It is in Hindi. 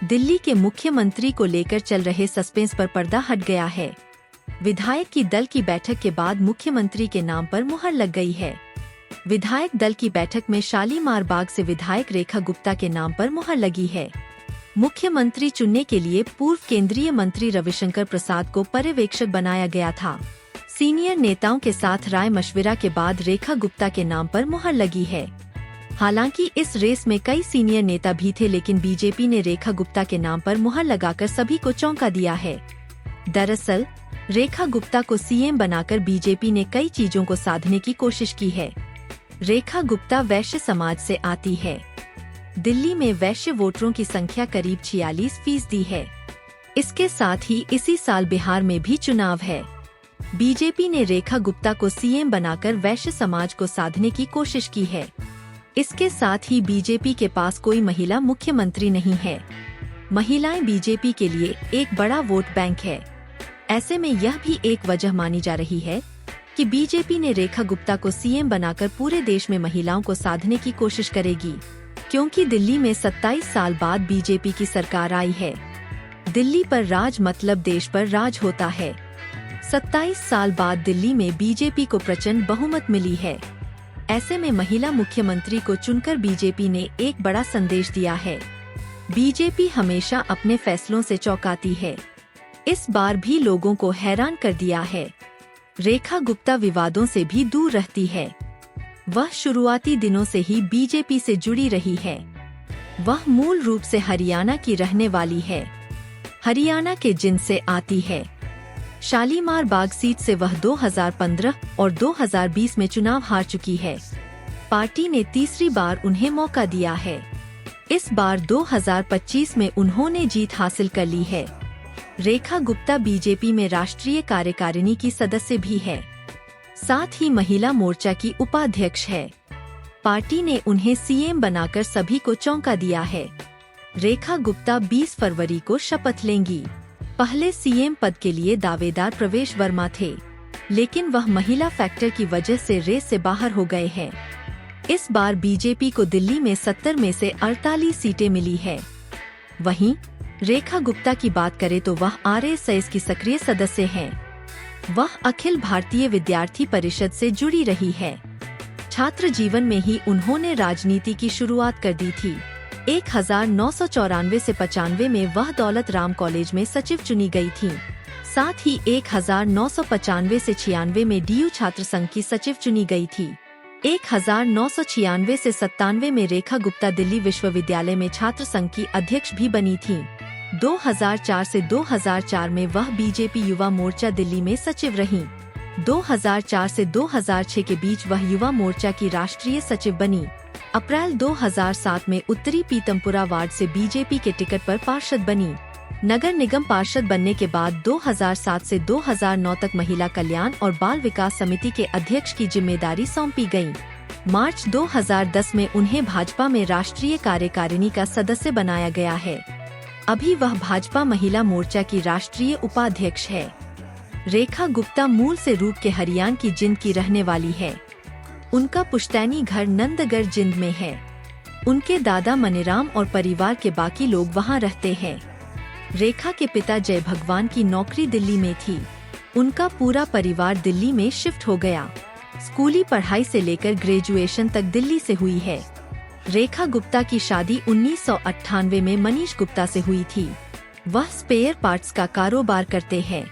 दिल्ली के मुख्यमंत्री को लेकर चल रहे सस्पेंस पर पर्दा हट गया है। विधायक की दल की बैठक के बाद मुख्यमंत्री के नाम पर मुहर लग गई है। विधायक दल की बैठक में शालीमार बाग से विधायक रेखा गुप्ता के नाम पर मुहर लगी है। मुख्यमंत्री चुनने के लिए पूर्व केंद्रीय मंत्री रविशंकर प्रसाद को पर्यवेक्षक बनाया गया था। सीनियर नेताओं के साथ राय मशविरा के बाद रेखा गुप्ता के नाम पर मुहर लगी है। हालांकि इस रेस में कई सीनियर नेता भी थे, लेकिन बीजेपी ने रेखा गुप्ता के नाम पर मुहर लगाकर सभी को चौंका दिया है। दरअसल रेखा गुप्ता को सीएम बनाकर बीजेपी ने कई चीजों को साधने की कोशिश की है। रेखा गुप्ता वैश्य समाज से आती है। दिल्ली में वैश्य वोटरों की संख्या करीब 46% है। इसके साथ ही इसी साल बिहार में भी चुनाव है। बीजेपी ने रेखा गुप्ता को सीएम बनाकर वैश्य समाज को साधने की कोशिश की है। इसके साथ ही बीजेपी के पास कोई महिला मुख्यमंत्री नहीं है। महिलाएं बीजेपी के लिए एक बड़ा वोट बैंक है। ऐसे में यह भी एक वजह मानी जा रही है कि बीजेपी ने रेखा गुप्ता को सीएम बनाकर पूरे देश में महिलाओं को साधने की कोशिश करेगी, क्योंकि दिल्ली में 27 साल बाद बीजेपी की सरकार आई है। दिल्ली पर राज मतलब देश पर राज होता है। 27 साल बाद दिल्ली में बीजेपी को प्रचंड बहुमत मिली है। ऐसे में महिला मुख्यमंत्री को चुनकर बीजेपी ने एक बड़ा संदेश दिया है। बीजेपी हमेशा अपने फैसलों से चौंकाती है। इस बार भी लोगों को हैरान कर दिया है। रेखा गुप्ता विवादों से भी दूर रहती है। वह शुरुआती दिनों से ही बीजेपी से जुड़ी रही है। वह मूल रूप से हरियाणा की रहने वाली है। हरियाणा के जिंद से आती है। शालीमार बाग सीट से वह 2015 और 2020 में चुनाव हार चुकी है। पार्टी ने तीसरी बार उन्हें मौका दिया है। इस बार 2025 में उन्होंने जीत हासिल कर ली है। रेखा गुप्ता बीजेपी में राष्ट्रीय कार्यकारिणी की सदस्य भी है। साथ ही महिला मोर्चा की उपाध्यक्ष है। पार्टी ने उन्हें सीएम बनाकर सभी को चौंका दिया है। रेखा गुप्ता 20 फरवरी को शपथ लेंगी। पहले सीएम पद के लिए दावेदार प्रवेश वर्मा थे, लेकिन वह महिला फैक्टर की वजह से रेस से बाहर हो गए हैं। इस बार बीजेपी को दिल्ली में 70 में से 48 सीटें मिली है। वहीं रेखा गुप्ता की बात करें तो वह आरएसएस की सक्रिय सदस्य हैं। वह अखिल भारतीय विद्यार्थी परिषद से जुड़ी रही है। छात्र जीवन में ही उन्होंने राजनीति की शुरुआत कर दी थी। 1994 से 95 में वह दौलत राम कॉलेज में सचिव चुनी गई थी। साथ ही 1995 से 96 में डीयू छात्र संघ की सचिव चुनी गई थी। 1996 से 97 में रेखा गुप्ता दिल्ली विश्वविद्यालय में छात्र संघ की अध्यक्ष भी बनी थी। 2004 से 2004 में वह बीजेपी युवा मोर्चा दिल्ली में सचिव रहीं। 2004 से 2006 के बीच वह युवा मोर्चा की राष्ट्रीय सचिव बनी। अप्रैल 2007 में उत्तरी पीतमपुरा वार्ड से बीजेपी के टिकट पर पार्षद बनी। नगर निगम पार्षद बनने के बाद 2007 से 2009 तक महिला कल्याण और बाल विकास समिति के अध्यक्ष की जिम्मेदारी सौंपी गयी। मार्च 2010 में उन्हें भाजपा में राष्ट्रीय कार्यकारिणी का सदस्य बनाया गया है। अभी वह भाजपा महिला मोर्चा की राष्ट्रीय उपाध्यक्ष है। रेखा गुप्ता मूल से रूप के हरियाणा की जिंद की रहने वाली है। उनका पुश्तैनी घर नंदगढ़ जिंद में है। उनके दादा मनीराम और परिवार के बाकी लोग वहां रहते हैं। रेखा के पिता जय भगवान की नौकरी दिल्ली में थी। उनका पूरा परिवार दिल्ली में शिफ्ट हो गया। स्कूली पढ़ाई से लेकर ग्रेजुएशन तक दिल्ली से हुई है। रेखा गुप्ता की शादी 1998 में मनीष गुप्ता से हुई थी। वह स्पेयर पार्ट्स का कारोबार करते हैं।